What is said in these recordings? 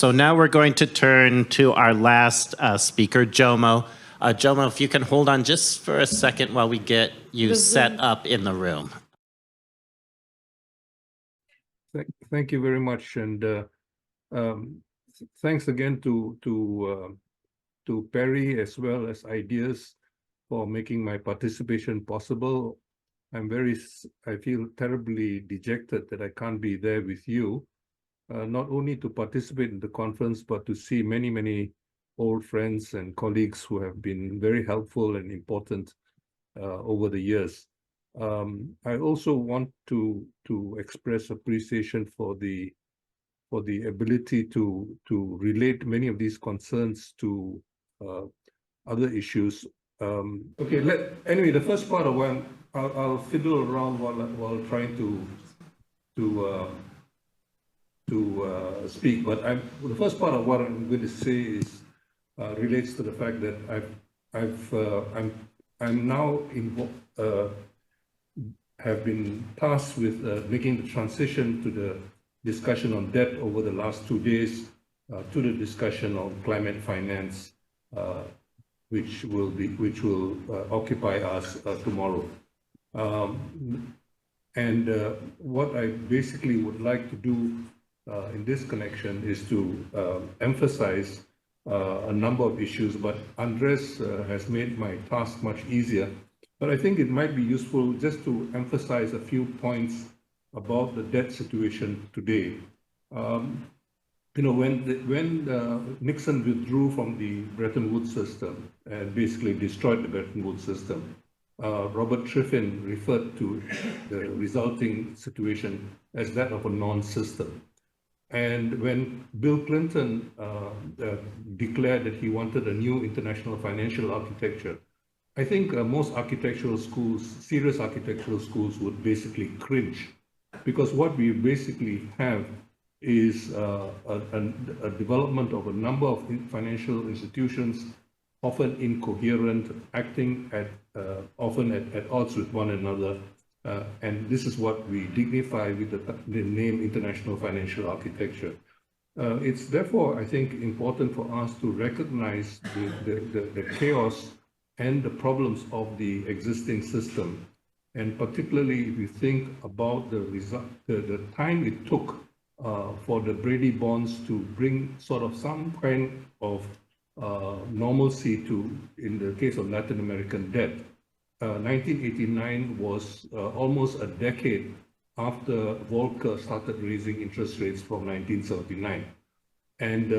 So now we're going to turn to our last speaker, Jomo. Jomo, if you can hold on just for a second while we get you set up in the room. Thank you very much, and thanks again to PERI as well as Ideas for making my participation possible. I feel terribly dejected that I can't be there with you, not only to participate in the conference, but to see many old friends and colleagues who have been very helpful and important over the years. I also want to express appreciation for the ability to relate many of these concerns to other issues. Anyway, the first part of when I'll fiddle around while trying to speak, but the first part of what I'm going to say is relates to the fact that I'm now have been tasked with making the transition to the discussion on debt over the last 2 days to the discussion on climate finance, which will occupy us tomorrow. What I basically would like to do in this connection is to emphasize a number of issues, but Andres has made my task much easier. But I think it might be useful just to emphasize a few points about the debt situation today. When Nixon withdrew from the Bretton Woods system and basically destroyed the Bretton Woods system, Robert Triffin referred to the resulting situation as that of a non-system. And when Bill Clinton declared that he wanted a new international financial architecture, I think most architectural schools, serious architectural schools, would basically cringe, because what we basically have is a development of a number of financial institutions, often incoherent, acting often at odds with one another. And this is what we dignify with the name International Financial Architecture. It's therefore, I think, important for us to recognize the chaos and the problems of the existing system. And particularly if you think about the time it took for the Brady bonds to bring sort of some kind of normalcy in the case of Latin American debt. 1989 was almost a decade after Volcker started raising interest rates from 1979. And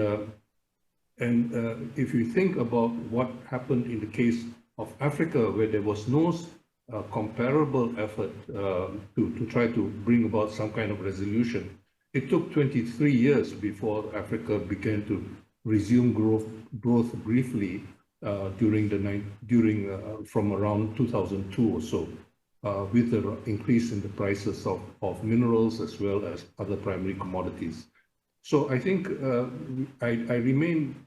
if you think about what happened in the case of Africa, where there was no comparable effort to try to bring about some kind of resolution, it took 23 years before Africa began to resume growth briefly from around 2002 or so, with the increase in the prices of minerals as well as other primary commodities. So I think I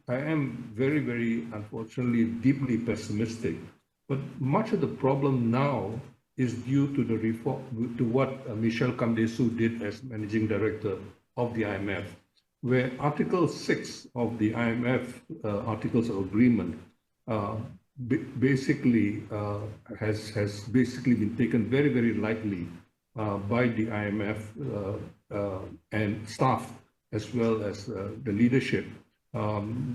am very, unfortunately, deeply pessimistic. But much of the problem now is due to the reform, to what Michel Kamdesu did as managing director of the IMF, where Article 6 of the IMF Articles of Agreement basically has basically been taken very lightly by the IMF and staff, as well as the leadership,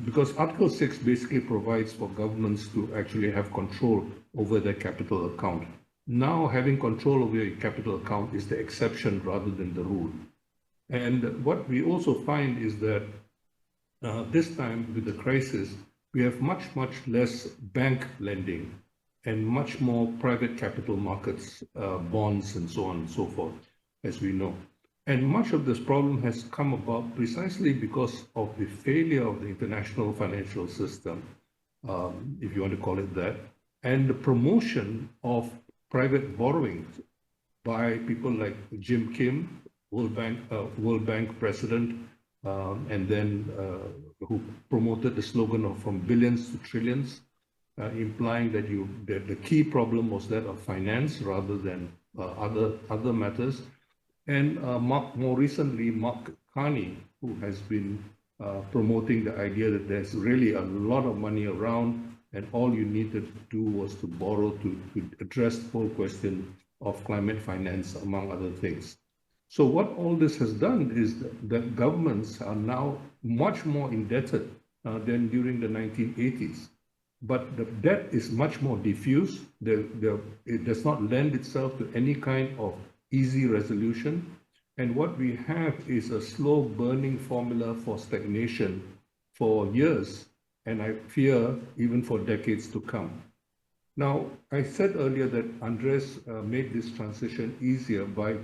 because Article 6 basically provides for governments to actually have control over their capital account. Now, having control over your capital account is the exception rather than the rule. And what we also find is that this time with the crisis, we have much less bank lending and much more private capital markets, bonds, and so on and so forth, as we know. And much of this problem has come about precisely because of the failure of the international financial system, if you want to call it that, and the promotion of private borrowing by people like Jim Kim, World Bank president, and then who promoted the slogan of from billions to trillions, implying that the key problem was that of finance rather than other matters. And more recently, Mark Carney, who has been promoting the idea that there's really a lot of money around and all you needed to do was to borrow to address the whole question of climate finance, among other things. So what all this has done is that governments are now much more indebted than during the 1980s. But the debt is much more diffuse. It does not lend itself to any kind of easy resolution. And what we have is a slow burning formula for stagnation for years, and I fear even for decades to come. Now, I said earlier that Andres made this transition easier by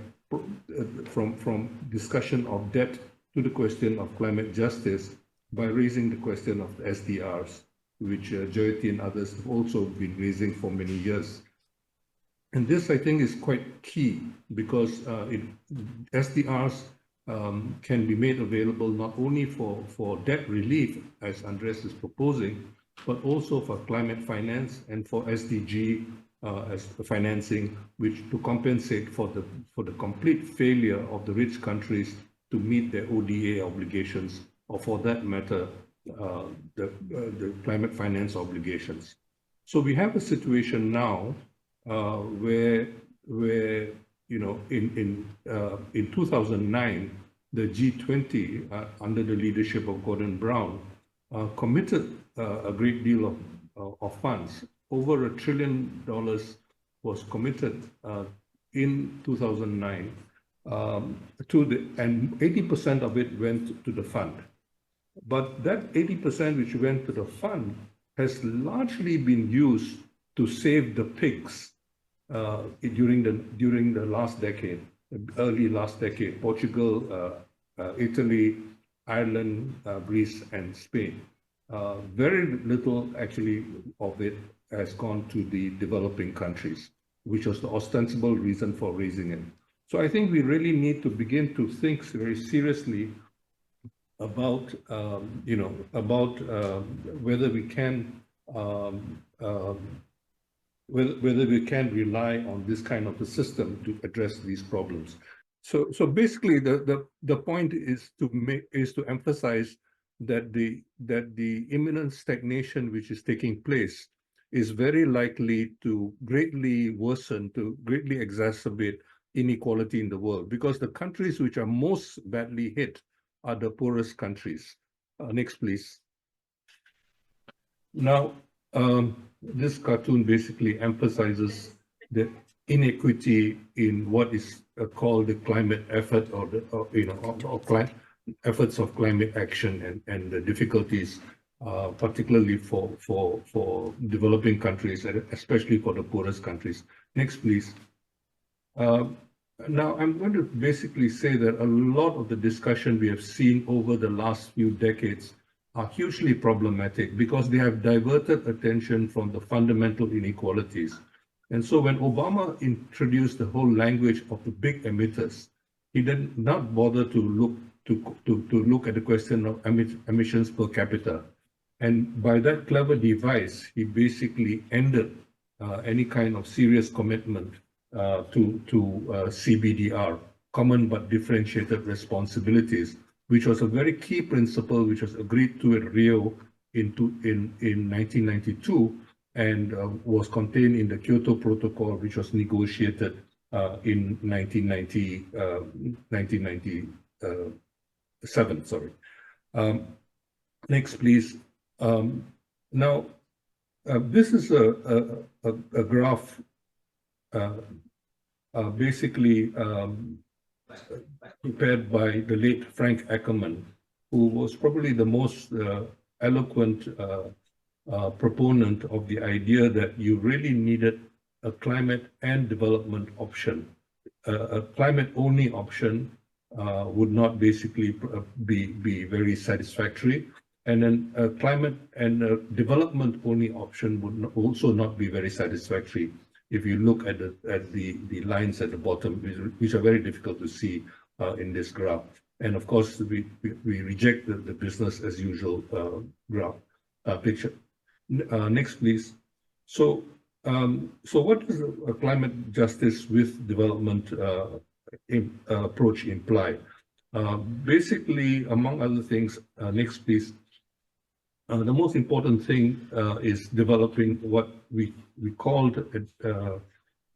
from discussion of debt to the question of climate justice by raising the question of the SDRs, which Jyoti and others have also been raising for many years. And this, I think, is quite key because SDRs can be made available not only for debt relief, as Andres is proposing, but also for climate finance and for SDG as financing, which to compensate for the complete failure of the rich countries to meet their ODA obligations, or for that matter, the climate finance obligations. So we have a situation now where you know in 2009 the G20 under the leadership of Gordon Brown committed a great deal of funds. Over $1 trillion was committed in 2009 and 80% of it went to the fund. But that 80% which went to the fund has largely been used to save the pigs during the last decade, early last decade. Portugal, Italy, Ireland, Greece, and Spain. Very little actually of it has gone to the developing countries, which was the ostensible reason for raising it. So I think we really need to begin to think very seriously about whether we can whether we can rely on this kind of a system to address these problems. So basically, the point is to emphasize that the imminent stagnation which is taking place is very likely to greatly worsen, to greatly exacerbate inequality in the world, because the countries which are most badly hit are the poorest countries. Next, please. Now, this cartoon basically emphasizes the inequity in what is called the climate effort, or efforts of climate action, and the difficulties, particularly for developing countries, and especially for the poorest countries. Next, please. Now, I'm going to basically say that a lot of the discussion we have seen over the last few decades are hugely problematic because they have diverted attention from the fundamental inequalities. And so when Obama introduced the whole language of the big emitters, he did not bother to look at the question of emissions per capita. And by that clever device, he basically ended any kind of serious commitment to CBDR, common but differentiated responsibilities, which was a very key principle which was agreed to at Rio in 1992 and was contained in the Kyoto Protocol, which was negotiated in 1997. Sorry. Next, please. Now, this is a graph basically prepared by the late Frank Ackerman, who was probably the most eloquent proponent of the idea that you really needed a climate and development option. A climate-only option would not basically be very satisfactory, and then a climate and a development-only option would also not be very satisfactory. If you look at the lines at the bottom, which are very difficult to see in this graph. And of course, we reject the business as usual graph picture. Next, please. So what does a climate justice with development approach imply? Basically, among other things, next please, the most important thing is developing what we called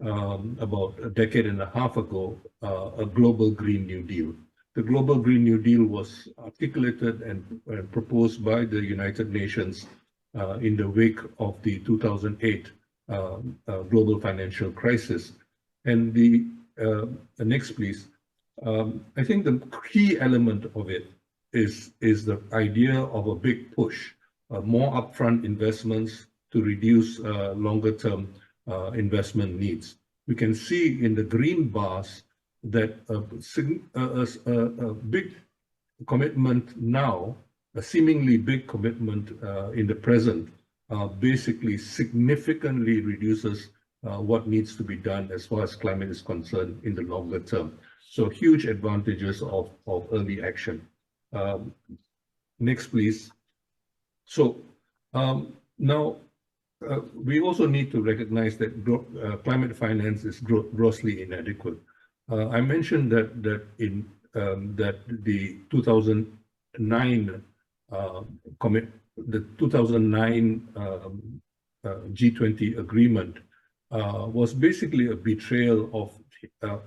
about a decade and a half ago a global Green New Deal. The global Green New Deal was articulated and proposed by the United Nations in the wake of the 2008 global financial crisis. And the next, please. I think the key element of it is the idea of a big push, more upfront investments to reduce longer-term investment needs. We can see in the green bars that a big commitment now, a seemingly big commitment in the present, basically significantly reduces what needs to be done as far as climate is concerned in the longer term. So huge advantages of early action. Next, please. So now we also need to recognize that climate finance is grossly inadequate. I mentioned that the 2009 G20 agreement was basically a betrayal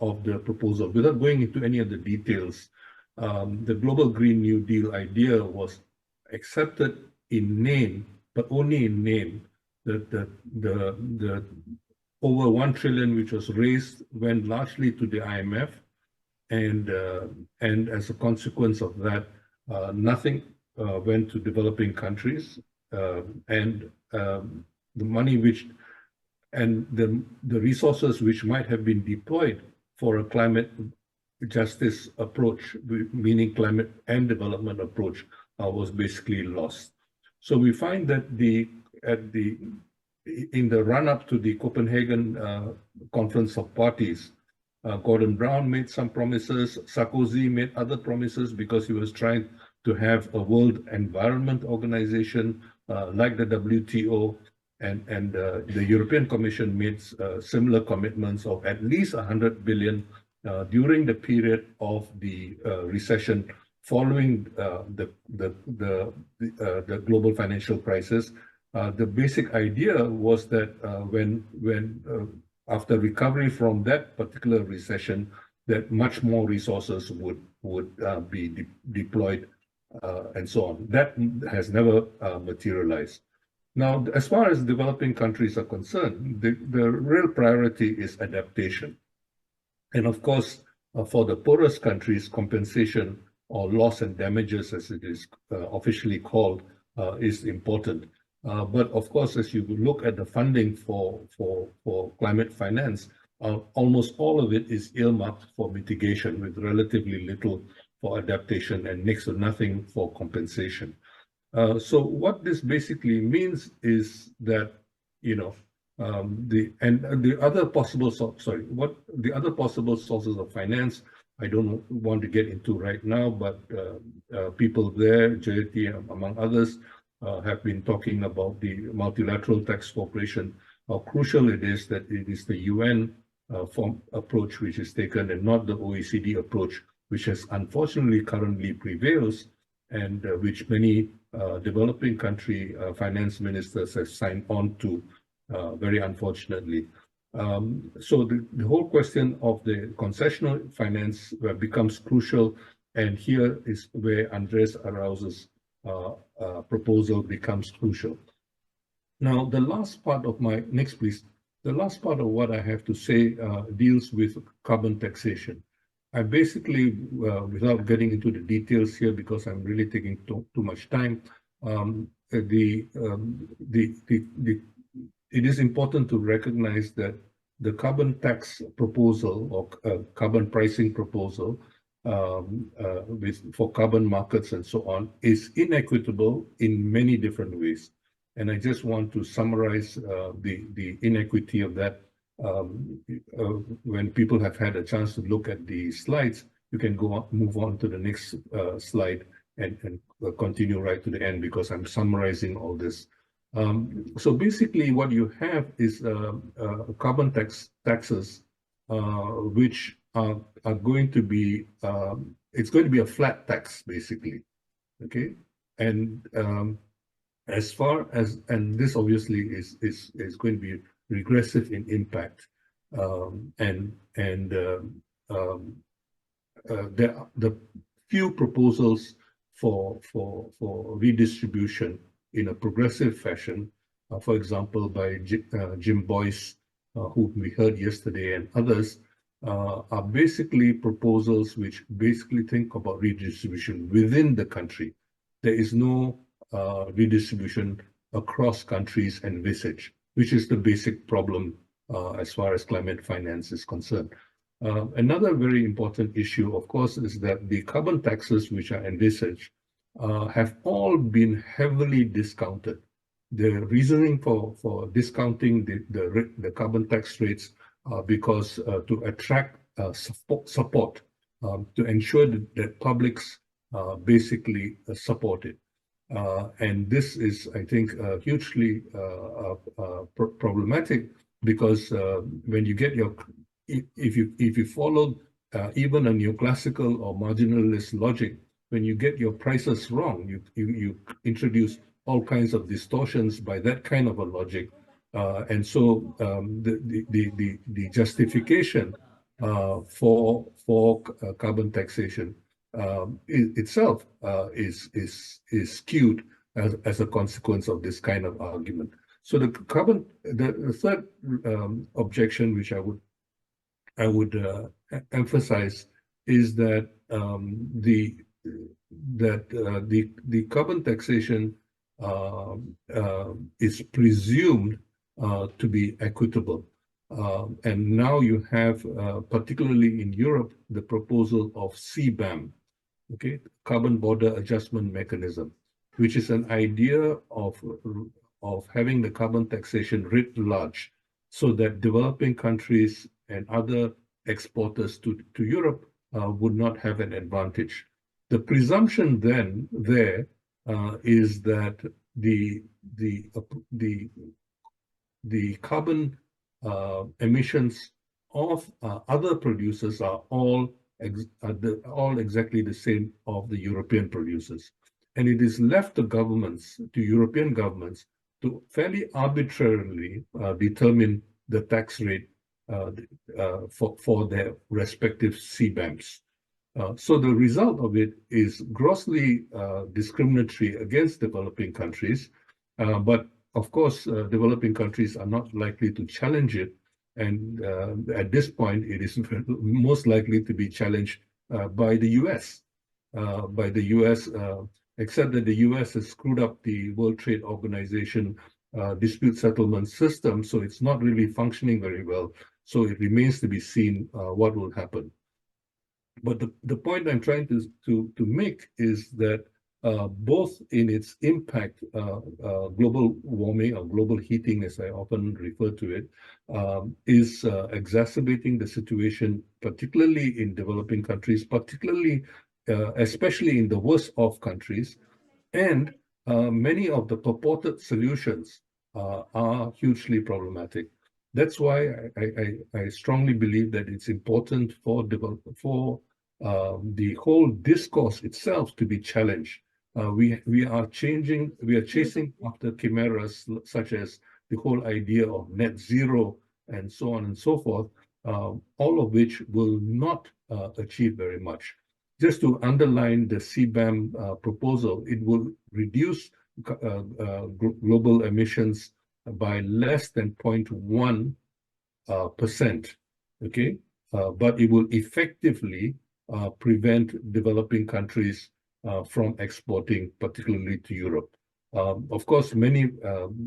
of the proposal. Without going into any of the details, the Global Green New Deal idea was accepted in name, but only in name. The over 1 trillion which was raised went largely to the IMF, and as a consequence of that, nothing went to developing countries, and the money and the resources which might have been deployed for a climate justice approach, meaning climate and development approach, was basically lost. So we find that in the run-up to the Copenhagen Conference of Parties, Gordon Brown made some promises, Sarkozy made other promises because he was trying to have a World Environment Organization like the WTO, and the European Commission made similar commitments of at least 100 billion during the period of the recession following the global financial crisis. The basic idea was that when after recovery from that particular recession, that much more resources would be deployed and so on. That has never materialized. Now, as far as developing countries are concerned, the real priority is adaptation. And of course, for the poorest countries, compensation or loss and damages, as it is officially called, is important. But of course, as you look at the funding for climate finance, almost all of it is earmarked for mitigation, with relatively little for adaptation and next to nothing for compensation. So what this basically means is that, you know, the other possible sources of finance, I don't want to get into right now, but people there, Jayati among others, have been talking about the multilateral tax cooperation, how crucial it is that it is the UN approach which is taken and not the OECD approach, which has unfortunately currently prevails, and which many developing country finance ministers have signed on to, very unfortunately. So the whole question of the concessional finance becomes crucial, and here is where Andres Arauz's proposal becomes crucial. Now, the last part of my, next please, the last part of what I have to say deals with carbon taxation. I basically, without getting into the details here because I'm really taking too much time, it is important to recognize that the carbon tax proposal or carbon pricing proposal for carbon markets and so on is inequitable in many different ways. And I just want to summarize the inequity of that. When people have had a chance to look at the slides, you can move on to the next slide and continue right to the end, because I'm summarizing all this. So basically what you have is carbon taxes which are going to be it's going to be a flat tax, basically. Okay, and as far as, and this obviously is going to be regressive in impact, the few proposals for redistribution in a progressive fashion, for example, by Jim Boyce, who we heard yesterday, and others, are basically proposals which basically think about redistribution within the country. There is no redistribution across countries envisaged, which is the basic problem as far as climate finance is concerned. Another very important issue, of course, is that the carbon taxes which are envisaged have all been heavily discounted. The reasoning for discounting the carbon tax rates because to attract support to ensure that publics basically support it. And this is, I think, hugely problematic, because when you get your, if you follow even a neoclassical or marginalist logic, when you get your prices wrong, you introduce all kinds of distortions by that kind of a logic. And so the justification for carbon taxation itself is skewed as a consequence of this kind of argument. So the third objection, which I would emphasize, is that the carbon taxation is presumed to be equitable. And now you have, particularly in Europe, the proposal of CBAM, okay, Carbon Border Adjustment Mechanism, which is an idea of having the carbon taxation writ large, so that developing countries and other exporters to Europe would not have an advantage. The presumption then there is that the carbon emissions of other producers are all exactly the same of the European producers, and it is left to governments, to European governments, to fairly arbitrarily determine the tax rate for their respective CBAMs. So the result of it is grossly discriminatory against developing countries, but of course, developing countries are not likely to challenge it, and at this point, it is most likely to be challenged by the US. Except that the US has screwed up the World Trade Organization dispute settlement system, so it's not really functioning very well. So it remains to be seen what will happen. But the point I'm trying to make is that both in its impact, global warming or global heating, as I often refer to it, is exacerbating the situation, particularly in developing countries, especially in the worst off countries. And many of the purported solutions are hugely problematic. That's why I strongly believe that it's important for the whole discourse itself to be challenged. We are chasing after chimeras such as the whole idea of net zero and so on and so forth, all of which will not achieve very much. Just to underline the CBAM proposal, it will reduce global emissions by less than 0.1%, okay? But it will effectively prevent developing countries from exporting, particularly to Europe. Of course, many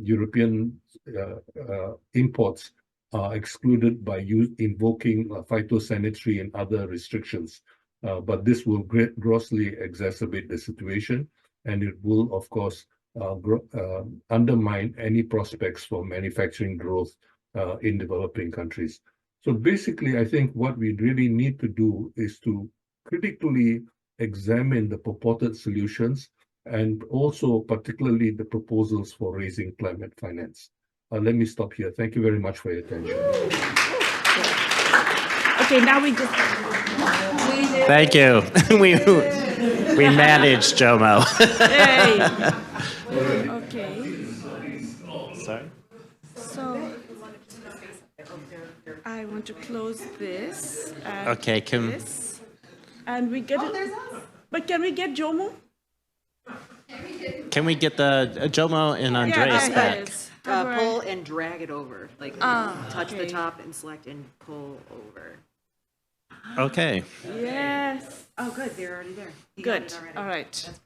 European imports are excluded by invoking phytosanitary and other restrictions, but this will grossly exacerbate the situation, and it will, of course, undermine any prospects for manufacturing growth in developing countries. So basically, I think what we really need to do is to critically examine the purported solutions, and also particularly the proposals for raising climate finance. Let me stop here. Thank you very much for your attention. Okay, now we Thank you. We managed, Jomo. Yay. Okay, Sorry. so I want to close this and Okay, this. And we get it. But can we get Jomo? can we get the Jomo and Andreas back? Andreas. How do I- Pull and drag it over, like touch the okay. top and select and pull over. Okay. Yes. Oh, good, they're already there. You got Good. it already. All right.